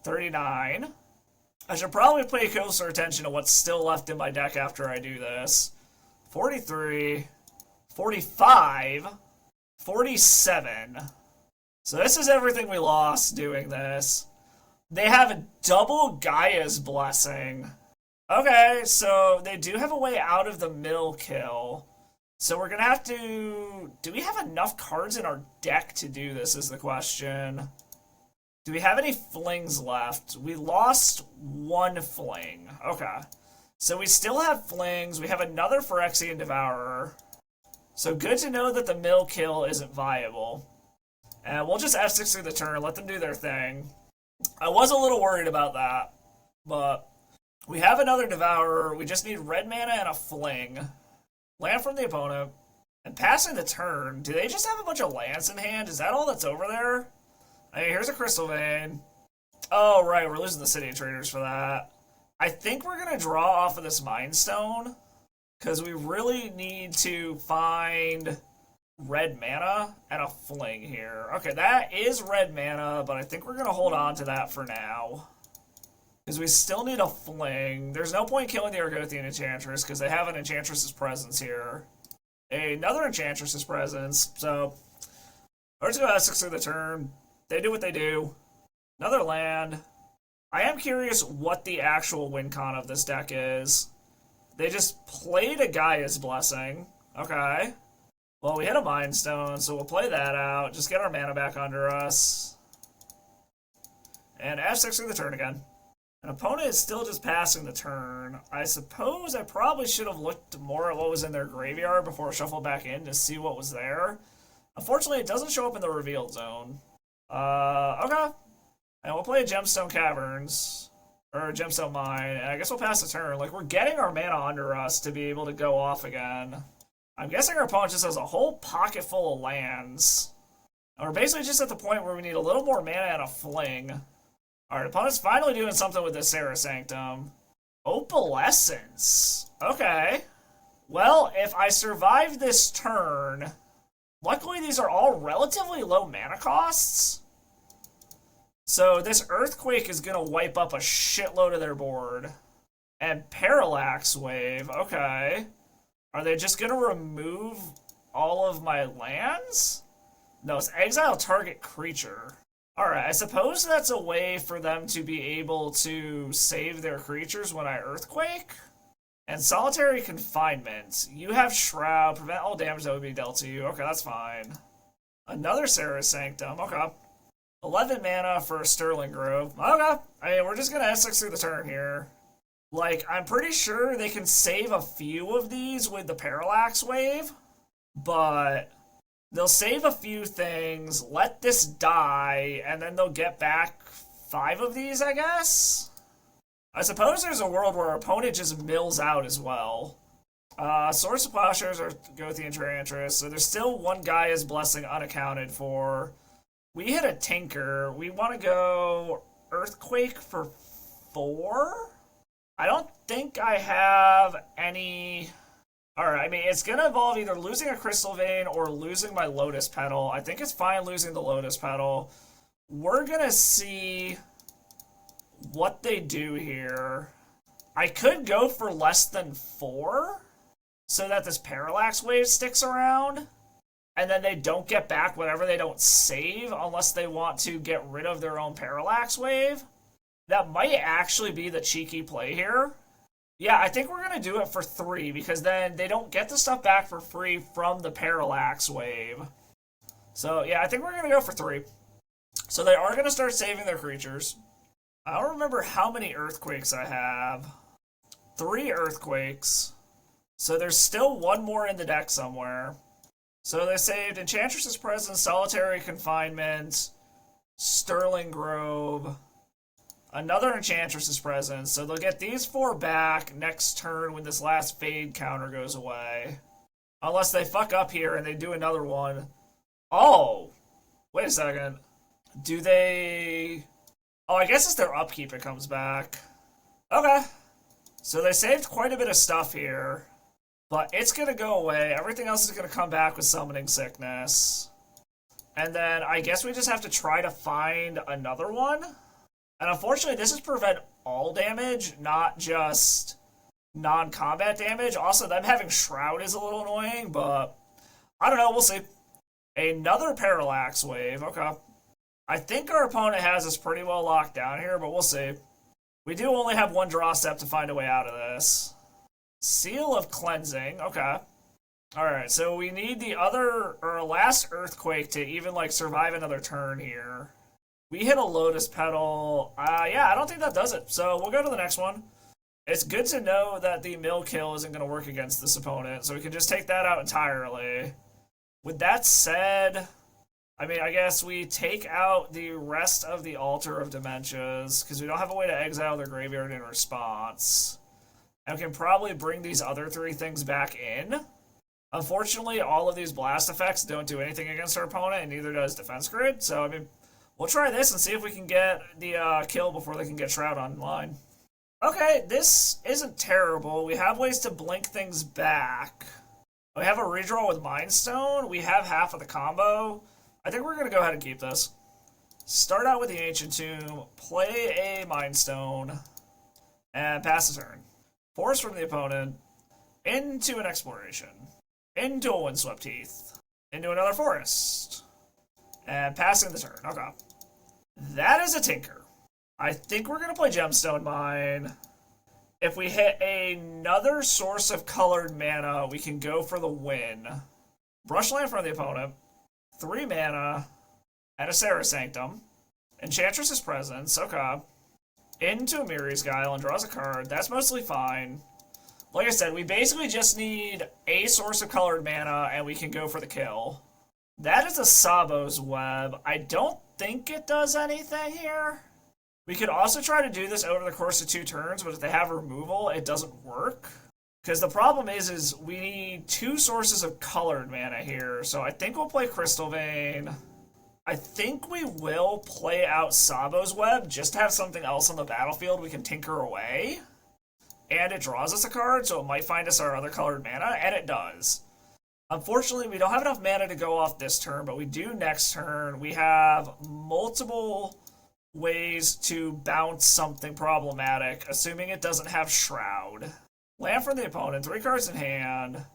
39. I should probably pay closer attention to what's still left in my deck after I do this. 43, 45, 47. So this is everything we lost doing this. They have a double Gaia's Blessing. Okay, so they do have a way out of the mill kill. So we're going to have to... Do we have enough cards in our deck to do this is the question. Do we have any flings left? We lost one fling. Okay. So we still have flings. We have another Phyrexian Devourer. So good to know that the mill kill isn't viable. And we'll just F6 through the turn, let them do their thing. I was a little worried about that, but we have another Devourer. We just need red mana and a fling. Land from the opponent. And passing the turn, do they just have a bunch of lands in hand? Is that all that's over there? I mean, here's a Crystal Vein. Oh, right, we're losing the City of Traders for that. I think we're going to draw off of this Mind Stone, because we really need to find red mana and a fling here. Okay, that is red mana, but I think we're going to hold on to that for now. Because we still need a fling. There's no point killing the Argothian Enchantress, because they have an Enchantress's presence here. Another Enchantress's presence, so we're just going to F6 through the turn. They do what they do. Another land. I am curious what the actual win con of this deck is. They just played a Gaia's Blessing. Okay. Well, we hit a Mind Stone, so we'll play that out. Just get our mana back under us. And F6 through the turn again. An opponent is still just passing the turn. I suppose I probably should have looked more at what was in their graveyard before I shuffled back in to see what was there. Unfortunately, it doesn't show up in the revealed zone. Okay. And we'll play a Gemstone Caverns, or a Gemstone Mine, and I guess we'll pass the turn. Like, we're getting our mana under us to be able to go off again. I'm guessing our opponent just has a whole pocket full of lands. And we're basically just at the point where we need a little more mana and a fling. Alright, opponent's finally doing something with this Serra Sanctum. Opalescence. Okay. Well, if I survive this turn... Luckily, these are all relatively low mana costs. So this Earthquake is going to wipe up a shitload of their board. And Parallax Wave, okay. Are they just going to remove all of my lands? No, it's exile target creature. Alright, I suppose that's a way for them to be able to save their creatures when I Earthquake. And Solitary Confinement. You have Shroud, prevent all damage that would be dealt to you. Okay, that's fine. Another Serra Sanctum, okay. 11 mana for a Sterling Grove. Okay. I mean, we're just going to S6 through the turn here. Like, I'm pretty sure they can save a few of these with the Parallax Wave, but they'll save a few things, let this die, and then they'll get back 5 of these, I guess? I suppose there's a world where our opponent just mills out as well. Swords to Plowshares are go with the Enchantress, so there's still one Gaia's Blessing unaccounted for. We hit a Tinker. We want to go Earthquake for 4? I don't think I have any... Alright, I mean, it's going to involve either losing a Crystal Vein or losing my Lotus Petal. I think it's fine losing the Lotus Petal. We're going to see what they do here. I could go for less than 4 so that this Parallax Wave sticks around. And then they don't get back whatever they don't save unless they want to get rid of their own Parallax Wave. That might actually be the cheeky play here. Yeah, I think we're going to do it for 3, because then they don't get the stuff back for free from the Parallax Wave. So, yeah, I think we're going to go for 3. So they are going to start saving their creatures. I don't remember how many Earthquakes I have. 3 Earthquakes. So there's still 1 more in the deck somewhere. So they saved Enchantress's Presence, Solitary Confinement, Sterling Grove, another Enchantress's Presence. So they'll get these 4 back next turn when this last fade counter goes away. Unless they fuck up here and they do another one. Oh! Wait a second. Do they... Oh, I guess it's their upkeep it comes back. Okay. So they saved quite a bit of stuff here. But it's going to go away. Everything else is going to come back with Summoning Sickness. And then I guess we just have to try to find another one. And unfortunately, this is prevent all damage, not just non-combat damage. Also, them having Shroud is a little annoying, but I don't know. We'll see. Another Parallax Wave. Okay. I think our opponent has us pretty well locked down here, but we'll see. We do only have 1 draw step to find a way out of this. Seal of Cleansing. Okay. Alright, so we need the last Earthquake to even, like, survive another turn here. We hit a Lotus Petal. Yeah, I don't think that does it. So we'll go to the next one. It's good to know that the mill kill isn't going to work against this opponent, so we can just take that out entirely. With that said, I mean, I guess we take out the rest of the Altar of Dementias, because we don't have a way to exile their graveyard in response. And we can probably bring these other 3 things back in. Unfortunately, all of these blast effects don't do anything against our opponent, and neither does Defense Grid. So, I mean, we'll try this and see if we can get the kill before they can get Shroud online. Okay, this isn't terrible. We have ways to blink things back. We have a redraw with Mind Stone. We have half of the combo. I think we're going to go ahead and keep this. Start out with the Ancient Tomb, play a Mind Stone, and pass the turn. Force from the opponent into an Exploration, into a Windswept Heath, into another Forest, and passing the turn. Okay. That is a Tinker. I think we're going to play Gemstone Mine. If we hit another source of colored mana, we can go for the win. Brush land from the opponent, 3 mana, and a Serra Sanctum. Enchantress's Presence, okay. Into a Miri's Guile and draws a card. That's mostly fine. Like I said, we basically just need a source of colored mana, and we can go for the kill. That is a Sabo's Web. I don't think it does anything here. We could also try to do this over the course of 2 turns, but if they have removal, it doesn't work. Because the problem is we need 2 sources of colored mana here, so I think we'll play Crystal Vein. I think we will play out Sabo's Web, just to have something else on the battlefield we can tinker away. And it draws us a card, so it might find us our other colored mana, and it does. Unfortunately, we don't have enough mana to go off this turn, but we do next turn. We have multiple ways to bounce something problematic, assuming it doesn't have Shroud. Land from the opponent, 3 cards in hand.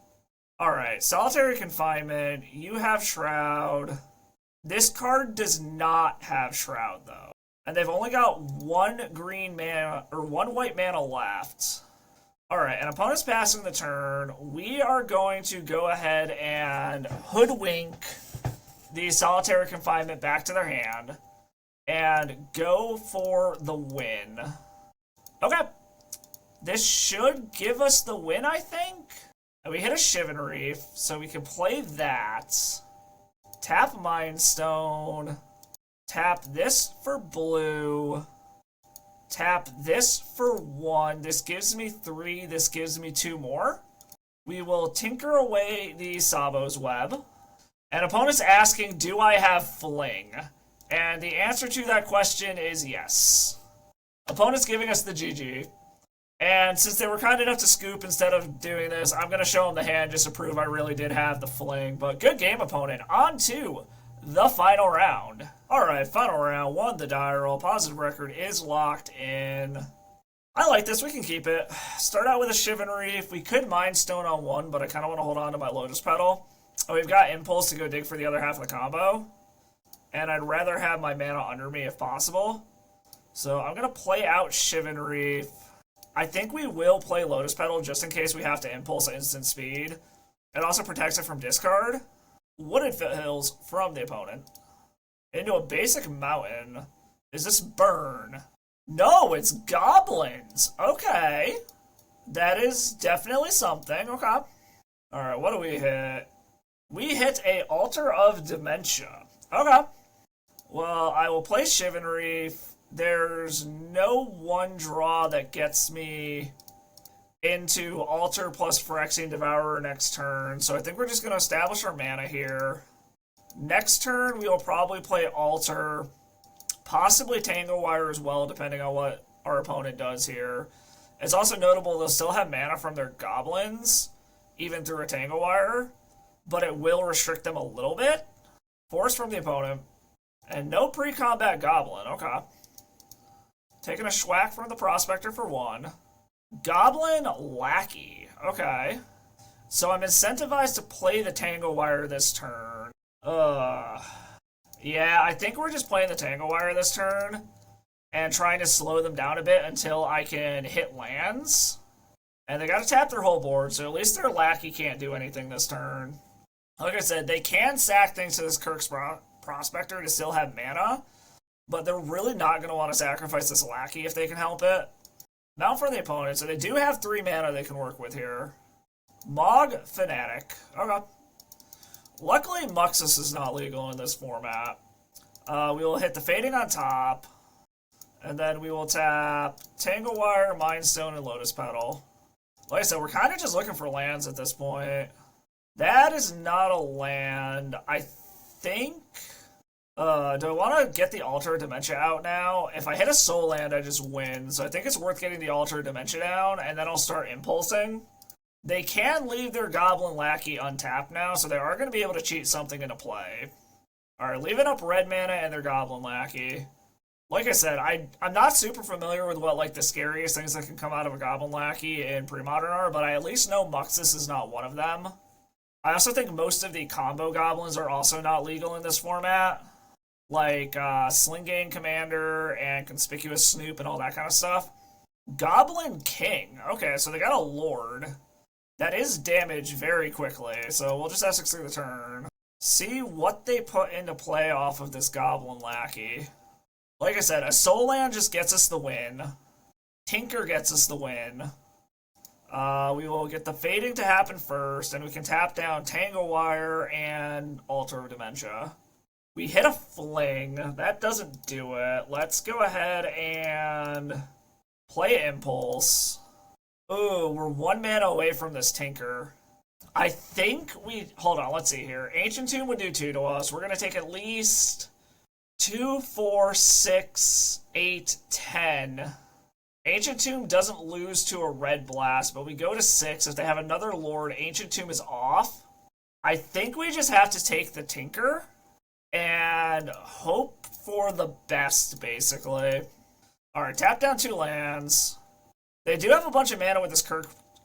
Alright, Solitary Confinement, you have Shroud. This card does not have Shroud, though. And they've only got 1 green mana, or 1 white mana left. Alright, and opponent's passing the turn. We are going to go ahead and hoodwink the Solitary Confinement back to their hand and go for the win. Okay. This should give us the win, I think. And we hit a Shivan Reef, so we can play that. Tap Mind Stone. Tap this for blue. Tap this for 1. This gives me 3. This gives me 2 more. We will tinker away the Sabo's Web. And opponent's asking, do I have Fling? And the answer to that question is yes. Opponent's giving us the GG. And since they were kind enough to scoop instead of doing this, I'm going to show them the hand just to prove I really did have the Fling. But good game, opponent. On to the final round. Alright, final round. Won the die roll. Positive record is locked in. I like this. We can keep it. Start out with a Shivan Reef. We could Mind Stone on 1, but I kind of want to hold on to my Lotus Petal. Oh, we've got Impulse to go dig for the other half of the combo. And I'd rather have my mana under me if possible. So I'm going to play out Chivalry. I think we will play Lotus Petal just in case we have to impulse instant speed. It also protects it from discard. Wooded Hills from the opponent. Into a basic mountain. Is this burn? No, it's Goblins. Okay. That is definitely something. Okay. Alright, what do we hit? We hit a Altar of Demantia. Okay. Well, I will play Chivalry. There's no one draw that gets me into Altar plus Phyrexian Devourer next turn, so I think we're just going to establish our mana here. Next turn, we will probably play Altar, possibly Tangle Wire as well, depending on what our opponent does here. It's also notable they'll still have mana from their Goblins, even through a Tangle Wire, but it will restrict them a little bit. Force from the opponent, and no pre-combat Goblin. Okay. Taking a Schwack from the Prospector for 1. Goblin Lackey. Okay. So I'm incentivized to play the Tangle Wire this turn. Yeah, I think we're just playing the Tangle Wire this turn and trying to slow them down a bit until I can hit lands. And they gotta tap their whole board, so at least their Lackey can't do anything this turn. Like I said, they can sack things to this Kirk's Prospector to still have mana, but they're really not going to want to sacrifice this Lackey if they can help it. Mount for the opponent, so they do have 3 mana they can work with here. Mog Fanatic. Okay. Luckily, Muxus is not legal in this format. We will hit the Fading on top, and then we will tap Tangle Wire, Mind Stone, and Lotus Petal. Like I said, we're kind of just looking for lands at this point. That is not a land. I think... do I want to get the Altar of Demantia out now? If I hit a soul land, I just win. So I think it's worth getting the Altar of Demantia down, and then I'll start impulsing. They can leave their Goblin Lackey untapped now, so they are going to be able to cheat something into play. Alright, leaving up red mana and their Goblin Lackey. Like I said, I'm not super familiar with what like the scariest things that can come out of a Goblin Lackey in Premodern are, but I at least know Muxus is not one of them. I also think most of the combo Goblins are also not legal in this format. Like Sling-Gang Commander and Conspicuous Snoop and all that kind of stuff. Goblin King. Okay, so they got a Lord. That is damage very quickly, so we'll just Essex through the turn. See what they put into play off of this Goblin Lackey. Like I said, a Soul Land just gets us the win. Tinker gets us the win. We will get the Fading to happen first, and we can tap down Tangle Wire and Altar of Demantia. We hit a Fling. That doesn't do it. Let's go ahead and play Impulse. Ooh, we're 1 mana away from this Tinker. I think we... Hold on, let's see here. Ancient Tomb would do 2 to us. We're going to take at least 2, 4, 6, 8, 10. Ancient Tomb doesn't lose to a Red Blast, but we go to 6. If they have another Lord, Ancient Tomb is off. I think we just have to take the Tinker and hope for the best, basically. Alright, tap down 2 lands. They do have a bunch of mana with this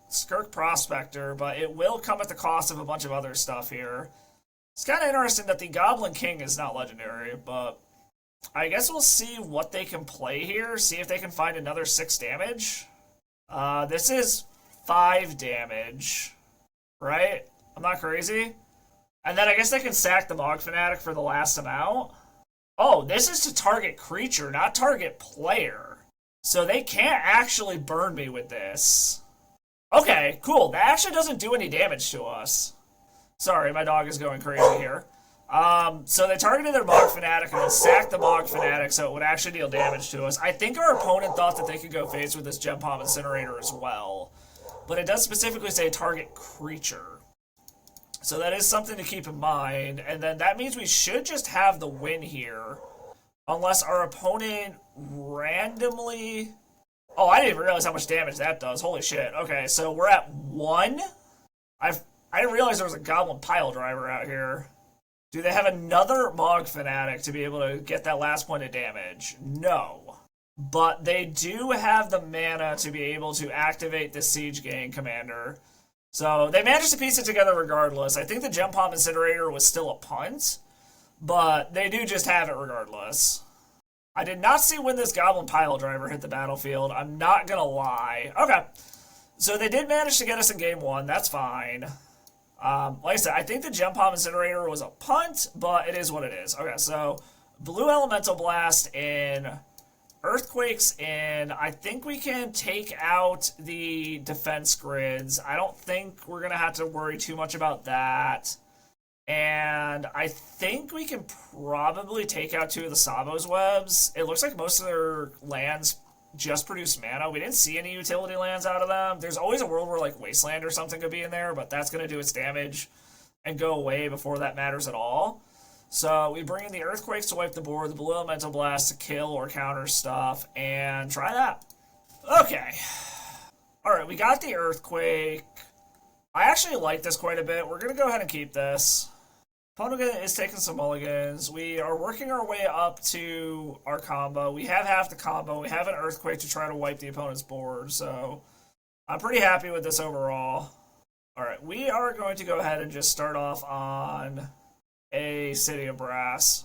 Skirk Prospector, but it will come at the cost of a bunch of other stuff here. It's kind of interesting that the Goblin King is not legendary, but I guess we'll see what they can play here, see if they can find another 6 damage. This is 5 damage, right? I'm not crazy? And then I guess they can sack the Mog Fanatic for the last amount. Oh, this is to target creature, not target player. So they can't actually burn me with this. Okay, cool. That actually doesn't do any damage to us. Sorry, my dog is going crazy here. So they targeted their Mog Fanatic and then sacked the Mog Fanatic so it would actually deal damage to us. I think our opponent thought that they could go face with this Gem Palm Incinerator as well. But it does specifically say target creature. So that is something to keep in mind. And then that means we should just have the win here. Unless our opponent randomly... Oh, I didn't even realize how much damage that does. Holy shit. Okay, so we're at 1? I didn't realize there was a Goblin Pile Driver out here. Do they have another Mog Fanatic to be able to get that last point of damage? No. But they do have the mana to be able to activate the Siege Gang Commander. So they managed to piece it together regardless. I think the Gem Palm Incinerator was still a punt. But they do just have it regardless. I did not see when this Goblin Pile Driver hit the battlefield. I'm not gonna lie. Okay. So they did manage to get us in game one. That's fine. Like I said, I think the Gem Palm Incinerator was a punt, but it is what it is. Okay, so Blue Elemental Blast in, Earthquakes in. I think we can take out the defense grids. I don't think we're going to have to worry too much about that. And I think we can probably take out two of the Sabo's Webs. It looks like most of their lands just produce mana. We didn't see any utility lands out of them. There's always a world where like Wasteland or something could be in there, but that's going to do its damage and go away before that matters at all. So we bring in the Earthquakes to wipe the board, the Blue Elemental Blast to kill or counter stuff, and try that. Okay. Alright, we got the Earthquake. I actually like this quite a bit. We're going to go ahead and keep this. Opponent is taking some mulligans. We are working our way up to our combo. We have half the combo. We have an Earthquake to try to wipe the opponent's board, so I'm pretty happy with this overall. Alright, we are going to go ahead and just start off on a City of Brass.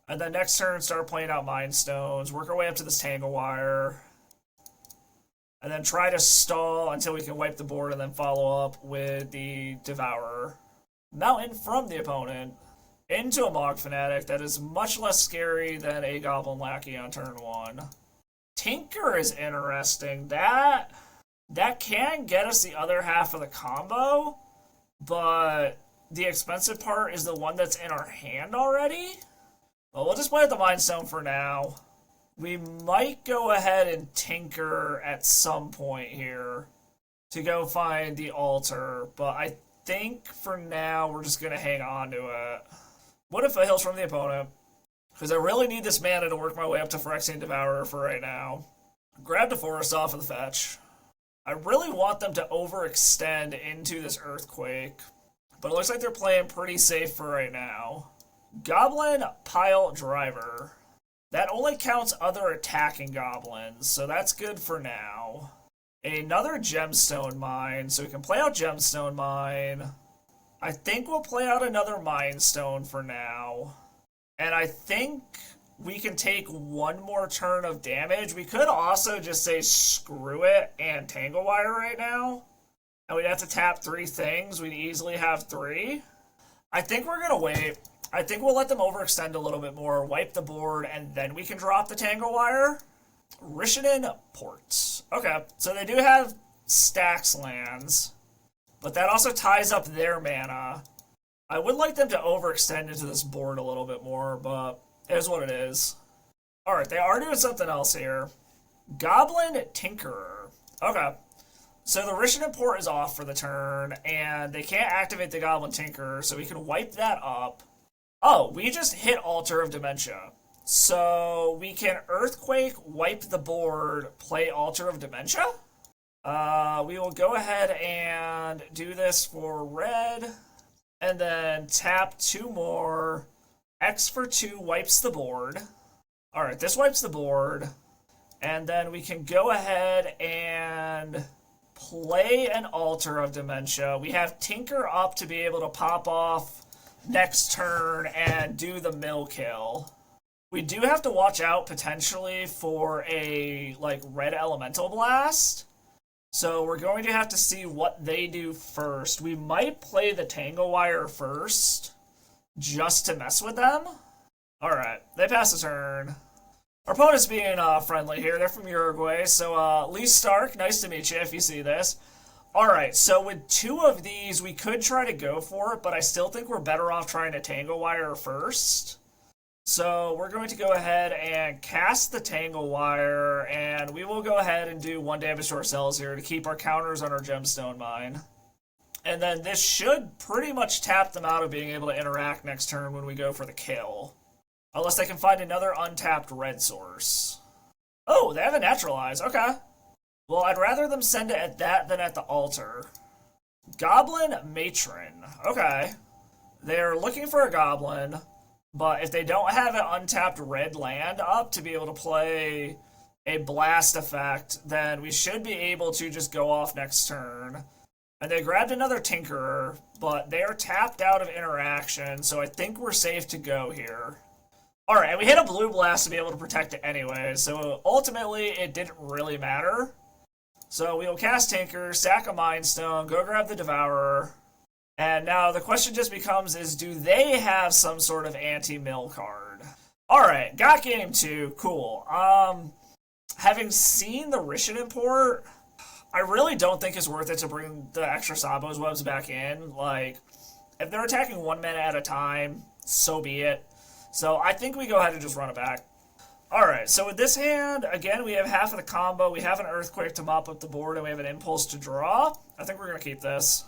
And then next turn, start playing out Mind Stones, work our way up to this Tangle Wire, and then try to stall until we can wipe the board and then follow up with the Devourer. Mountain from the opponent into a Mog Fanatic that is much less scary than a Goblin Lackey on turn one. Tinker is interesting. That can get us the other half of the combo, but the expensive part is the one that's in our hand already. Well, we'll just play with the Mind Stone for now. We might go ahead and tinker at some point here to go find the altar, but I think for now we're just going to hang on to it. What if it heals from the opponent? Because I really need this mana to work my way up to Phyrexian Devourer for right now. Grab the forest off of the fetch. I really want them to overextend into this Earthquake, but it looks like they're playing pretty safe for right now. Goblin Pile Driver. That only counts other attacking goblins, so that's good for now. Another Gemstone Mine, so we can play out Gemstone Mine. I think we'll play out another Mind Stone for now. And I think we can take one more turn of damage. We could also just say screw it and Tangle Wire right now. And we'd have to tap three things. We'd easily have three. I think we're going to wait. I think we'll let them overextend a little bit more, wipe the board, and then we can drop the Tangle Wire. Rishadan Port. Okay, so they do have stacks lands, but that also ties up their mana. I would like them to overextend into this board a little bit more, but it is what it is. Alright, they are doing something else here. Goblin Tinkerer. Okay, so the Rishadan Port is off for the turn, and they can't activate the Goblin Tinkerer, so we can wipe that up. Oh, we just hit Altar of Demantia. So we can Earthquake, wipe the board, play Altar of Demantia. We will go ahead and do this for red, and then tap two more. X for 2 wipes the board. Alright, this wipes the board. And then we can go ahead and play an Altar of Demantia. We have Tinker up to be able to pop off next turn and do the mill kill. We do have to watch out potentially for a red elemental blast. So we're going to have to see what they do first. We might play the Tangle Wire first just to mess with them. Alright, they pass the turn. Our opponent's being friendly here. They're from Uruguay. So Lee Stark, nice to meet you if you see this. Alright, so with two of these, we could try to go for it, but I still think we're better off trying to Tangle Wire first. So we're going to go ahead and cast the Tangle Wire, and we will go ahead and do 1 damage to ourselves here to keep our counters on our Gemstone Mine. And then this should pretty much tap them out of being able to interact next turn when we go for the kill. Unless they can find another untapped red source. Oh, they have a Naturalize, okay. Well, I'd rather them send it at that than at the altar. Goblin Matron. Okay. They're looking for a goblin, but if they don't have an untapped red land up to be able to play a blast effect, then we should be able to just go off next turn. And they grabbed another Tinkerer, but they are tapped out of interaction, so I think we're safe to go here. Alright, we hit a blue blast to be able to protect it anyway, so ultimately it didn't really matter. So we will cast Tinker, sack a Mind Stone, go grab the Devourer, and now the question just becomes is do they have some sort of anti-mill card? Alright, got game 2, cool. Having seen the Rishon import, I really don't think it's worth it to bring the extra Sabos webs back in. Like, if they're attacking 1 mana at a time, so be it. So I think we go ahead and just run it back. Alright, so with this hand, again, we have half of the combo. We have an Earthquake to mop up the board, and we have an Impulse to draw. I think we're going to keep this.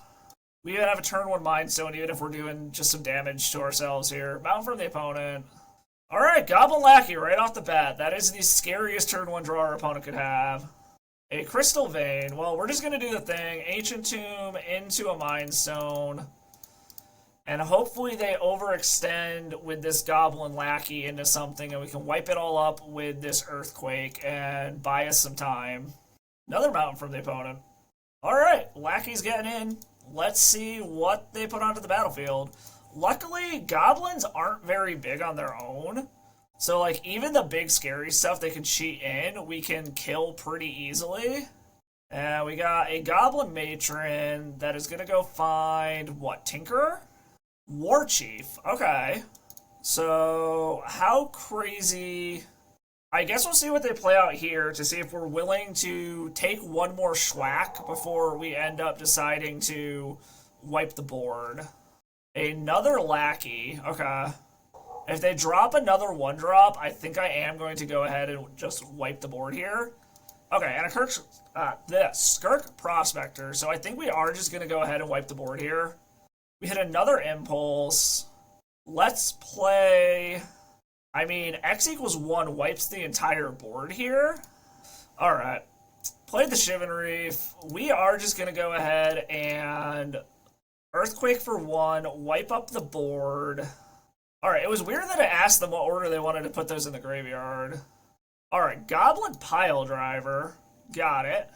We even have a turn 1 Mind Stone, even if we're doing just some damage to ourselves here. Mountain from the opponent. Alright, Goblin Lackey right off the bat. That is the scariest turn 1 draw our opponent could have. A Crystal Vein. Well, we're just going to do the thing. Ancient Tomb into a Mind Stone. And hopefully they overextend with this Goblin Lackey into something and we can wipe it all up with this Earthquake and buy us some time. Another Mountain from the opponent. Alright, Lackey's getting in. Let's see what they put onto the battlefield. Luckily, Goblins aren't very big on their own. So, like, even the big scary stuff they can cheat in, we can kill pretty easily. And we got a Goblin Matron that is going to go find, what, Tinker? War Chief. Okay. So, how crazy... I guess we'll see what they play out here to see if we're willing to take one more schwack before we end up deciding to wipe the board. Another Lackey. Okay. If they drop another 1-drop, I think I am going to go ahead and just wipe the board here. Okay, and a Skirk Prospector. So I think we are just going to go ahead and wipe the board here. We hit another Impulse. Let's play... I mean, X equals 1 wipes the entire board here. Alright. Played the Shivan Reef. We are just going to go ahead and Earthquake for 1, wipe up the board. Alright, it was weird that I asked them what order they wanted to put those in the graveyard. Alright, Goblin Pile Driver. Got it.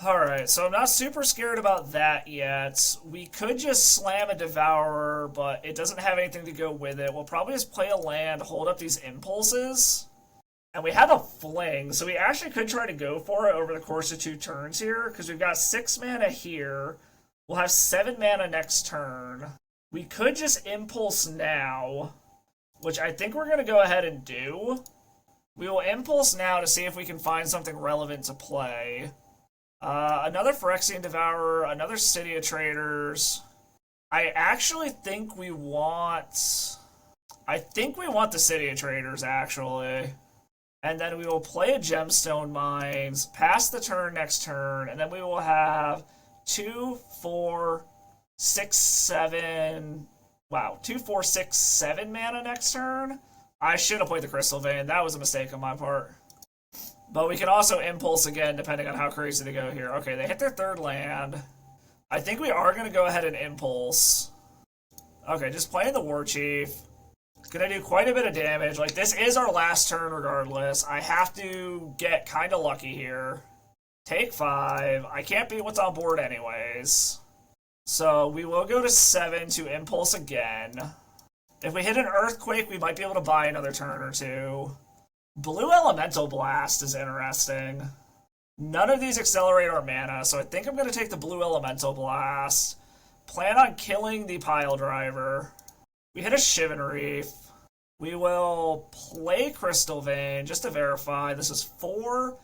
Alright, so I'm not super scared about that yet. We could just slam a Devourer, but it doesn't have anything to go with it. We'll probably just play a land, hold up these Impulses. And we have a Fling, so we actually could try to go for it over the course of 2 turns here, because we've got 6 mana here. We'll have 7 mana next turn. We could just Impulse now, which I think we're going to go ahead and do. We will Impulse now to see if we can find something relevant to play. Another Phyrexian Devourer, another City of Traders. I actually think we want... I think we want the City of Traders, actually. And then we will play a Gemstone Mines, pass the turn next turn, and then we will have 2, 4, 6, 7... Wow, 2, 4, 6, 7 mana next turn? I should have played the Crystal Vein. That was a mistake on my part. But we can also Impulse again, depending on how crazy they go here. Okay, they hit their 3rd land. I think we are going to go ahead and Impulse. Okay, just playing the War Chief. Gonna do quite a bit of damage. Like, this is our last turn regardless. I have to get kind of lucky here. Take 5. I can't beat what's on board anyways. So we will go to 7 to Impulse again. If we hit an Earthquake, we might be able to buy another turn or 2. Blue Elemental Blast is interesting. None of these accelerate our mana, so I think I'm going to take the Blue Elemental Blast. Plan on killing the Pile Driver. We hit a Shivan Reef. We will play Crystal Vein just to verify. This is 4,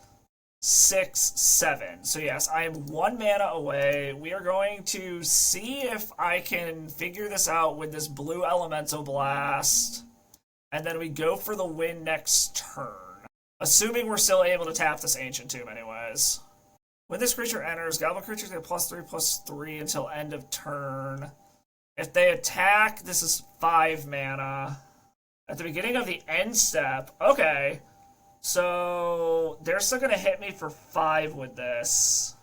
6, 7. So yes, I am 1 mana away. We are going to see if I can figure this out with this Blue Elemental Blast. And then we go for the win next turn. Assuming we're still able to tap this Ancient Tomb anyways. When this creature enters, Goblin creatures get +3/+3 until end of turn. If they attack, this is 5 mana. At the beginning of the end step, okay. So they're still going to hit me for 5 with this.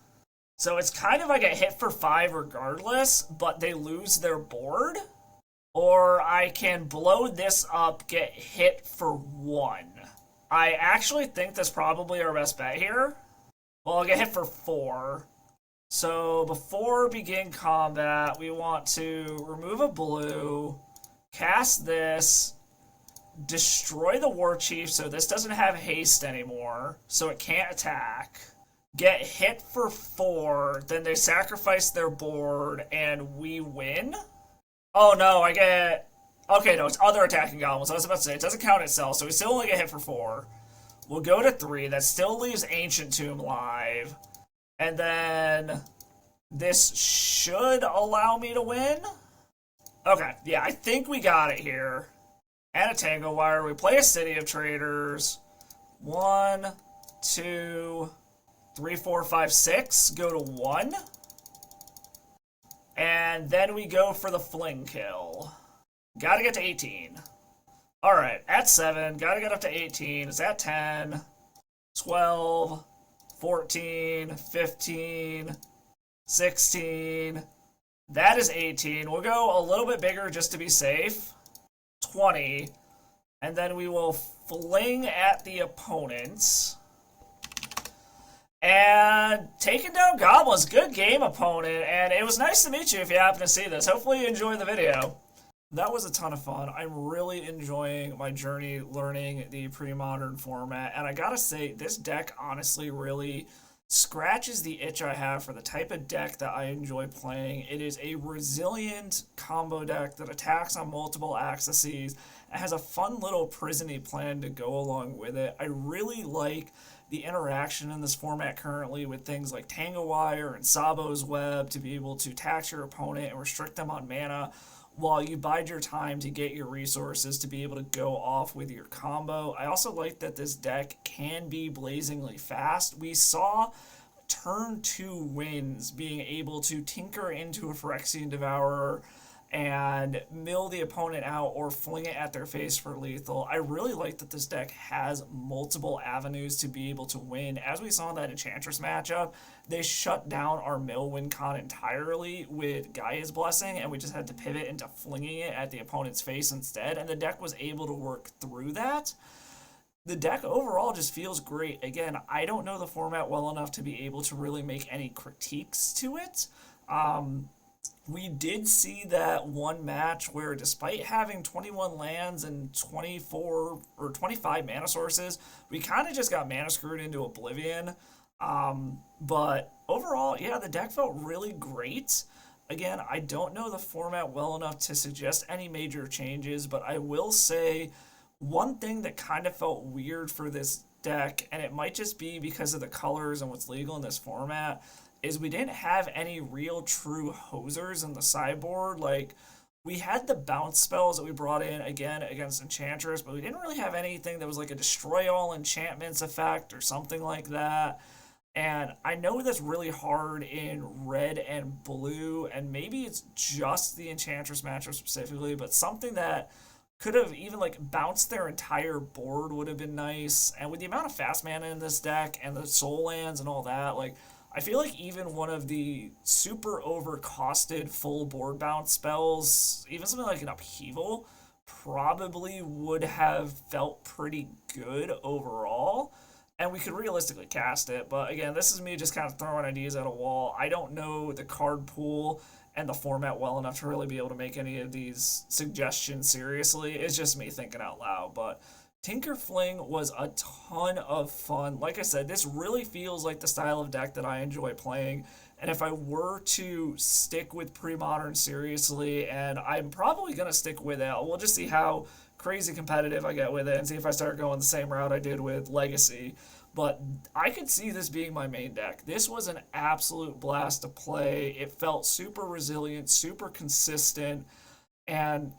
So it's kind of like a hit for 5 regardless, but they lose their board. Or I can blow this up, get hit for 1. I actually think that's probably our best bet here. Well, I'll get hit for 4. So before begin combat, we want to remove a blue, cast this, destroy the War Chief so this doesn't have haste anymore, so it can't attack. Get hit for 4, then they sacrifice their board, and we win? Oh no, I get... Okay, no, it's other attacking goblins. I was about to say, it doesn't count itself, so we still only get hit for 4. We'll go to 3. That still leaves Ancient Tomb live. And then this should allow me to win? Okay, yeah, I think we got it here. And a Tango Wire. We play a City of Traders. 1, 2, 3, 4, 5, 6. Go to 1. And then we go for the Fling Kill. Gotta get to 18. Alright, at 7. Gotta get up to 18. It's at 10. 12. 14. 15. 16. That is 18. We'll go a little bit bigger just to be safe. 20. And then we will fling at the opponents. And taking down Goblins. Good game, opponent. And it was nice to meet you if you happen to see this. Hopefully you enjoyed the video. That was a ton of fun. I'm really enjoying my journey learning the pre-modern format. And I gotta say, this deck honestly really scratches the itch I have for the type of deck that I enjoy playing. It is a resilient combo deck that attacks on multiple axes and has a fun little prison-y plan to go along with it. I really like the interaction in this format currently with things like Tango Wire and Sabo's Web to be able to tax your opponent and restrict them on mana while you bide your time to get your resources to be able to go off with your combo. I also like that this deck can be blazingly fast. We saw turn 2 wins being able to tinker into a Phyrexian Devourer and mill the opponent out or fling it at their face for lethal. I really like that this deck has multiple avenues to be able to win. As we saw in that Enchantress matchup, they shut down our mill win con entirely with Gaia's Blessing, and we just had to pivot into flinging it at the opponent's face instead, and the deck was able to work through that. The deck overall just feels great. Again, I don't know the format well enough to be able to really make any critiques to it. We did see that one match where despite having 21 lands and 24 or 25 mana sources, we kind of just got mana screwed into oblivion. But overall, yeah, the deck felt really great. Again, I don't know the format well enough to suggest any major changes, but I will say one thing that kind of felt weird for this deck, and it might just be because of the colors and what's legal in this format, is we didn't have any real true hosers in the sideboard. Like, we had the bounce spells that we brought in again against Enchantress, but we didn't really have anything that was like a destroy all enchantments effect or something like that. And I know that's really hard in red and blue, and maybe it's just the Enchantress matchup specifically, but something that could have even like bounced their entire board would have been nice. And with the amount of fast mana in this deck and the soul lands and all that, like, I feel like even one of the super overcosted full board bounce spells, even something like an Upheaval, probably would have felt pretty good overall. And we could realistically cast it. But again, this is me just kind of throwing ideas at a wall. I don't know the card pool and the format well enough to really be able to make any of these suggestions seriously. It's just me thinking out loud. But Tinker-Fling was a ton of fun. Like I said, this really feels like the style of deck that I enjoy playing. And if I were to stick with Premodern seriously, and I'm probably going to stick with it, we'll just see how crazy competitive I get with it and see if I start going the same route I did with Legacy. But I could see this being my main deck. This was an absolute blast to play. It felt super resilient, super consistent, and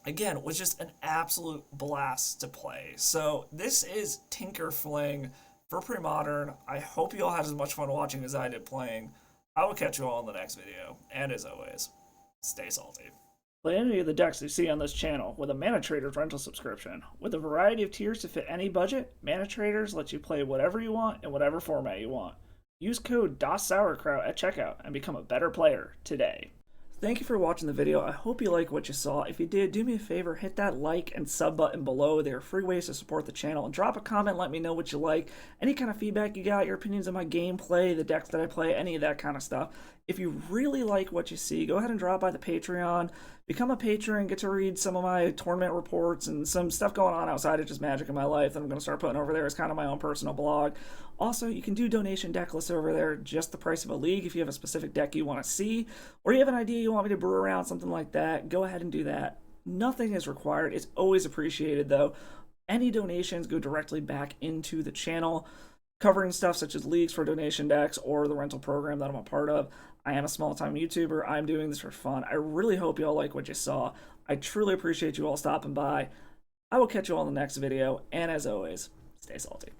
again, was just an absolute blast to play. So this is Tinker-Fling for Premodern. I hope you all had as much fun watching as I did playing. I will catch you all in the next video. And as always, stay salty. Play any of the decks you see on this channel with a Mana Traders rental subscription. With a variety of tiers to fit any budget, Mana Traders lets you play whatever you want in whatever format you want. Use code DasSourKraut at checkout and become a better player today. Thank you for watching the video. I hope you like what you saw. If you did, do me a favor, hit that like and sub button below. There are free ways to support the channel. And drop a comment, let me know what you like. Any kind of feedback you got, your opinions on my gameplay, the decks that I play, any of that kind of stuff. If you really like what you see, go ahead and drop by the Patreon. become a patron, get to read some of my tournament reports and some stuff going on outside of just Magic in my life that I'm going to start putting over there as kind of my own personal blog. Also, you can do donation deck lists over there, just the price of a league if you have a specific deck you want to see, or you have an idea you want me to brew around, something like that, go ahead and do that. Nothing is required. It's always appreciated, though. Any donations go directly back into the channel, covering stuff such as leagues for donation decks or the rental program that I'm a part of. I am a small-time YouTuber. I'm doing this for fun. I really hope you all like what you saw. I truly appreciate you all stopping by. I will catch you all in the next video, and as always, stay salty.